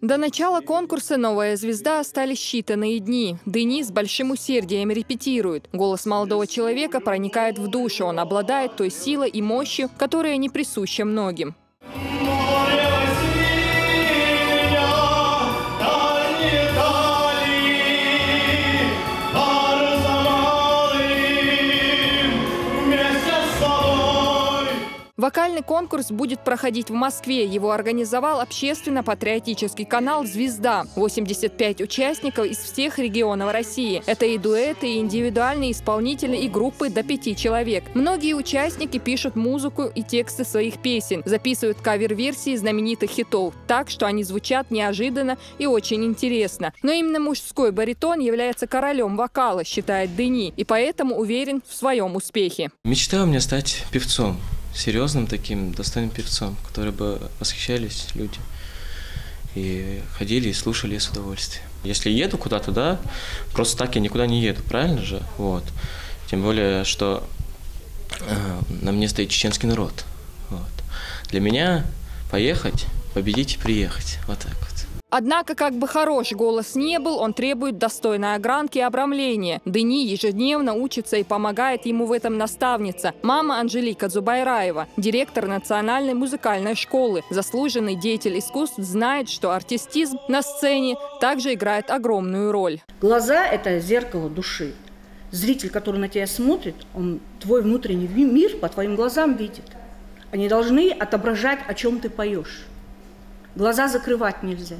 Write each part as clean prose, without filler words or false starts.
До начала конкурса «Новая звезда» остались считанные дни. Дени с большим усердием репетирует. Голос молодого человека проникает в душу. Он обладает той силой и мощью, которая не присуща многим. Вокальный конкурс будет проходить в Москве. Его организовал общественно-патриотический канал «Звезда». 85 участников из всех регионов России. Это и дуэты, и индивидуальные исполнители, и группы до 5 человек. Многие участники пишут музыку и тексты своих песен, записывают кавер-версии знаменитых хитов, так что они звучат неожиданно и очень интересно. Но именно мужской баритон является королем вокала, считает Дени, и поэтому уверен в своем успехе. Мечта у меня стать певцом. Серьезным таким, достойным певцом, который бы восхищались люди и ходили и слушали с удовольствием. Если еду куда-то, да, просто так я никуда не еду, правильно же? Вот. Тем более, что на мне стоит чеченский народ. Вот. Для меня поехать, победить и приехать. Вот так вот. Однако, как бы хорош голос не был, он требует достойной огранки и обрамления. Дени ежедневно учится и помогает ему в этом наставница. Мама Анжелика Зубайраева, директор Национальной музыкальной школы. Заслуженный деятель искусств знает, что артистизм на сцене также играет огромную роль. Глаза – это зеркало души. Зритель, который на тебя смотрит, он твой внутренний мир по твоим глазам видит. Они должны отображать, о чем ты поешь. Глаза закрывать нельзя.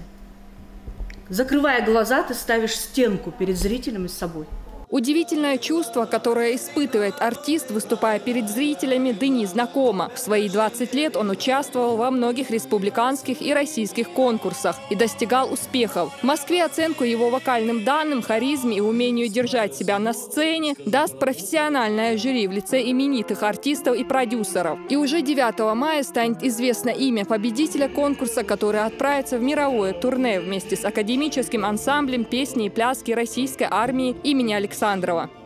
Закрывая глаза, ты ставишь стенку перед зрителем и собой. Удивительное чувство, которое испытывает артист, выступая перед зрителями, Дени знакомо. В свои 20 лет он участвовал во многих республиканских и российских конкурсах и достигал успехов. В Москве оценку его вокальным данным, харизме и умению держать себя на сцене даст профессиональное жюри в лице именитых артистов и продюсеров. И уже 9 мая станет известно имя победителя конкурса, который отправится в мировое турне вместе с академическим ансамблем песни и пляски российской армии имени Александрова.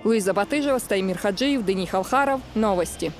Луиза Батыжева, Стаймир Хаджиев, Дени Халхаров. Новости.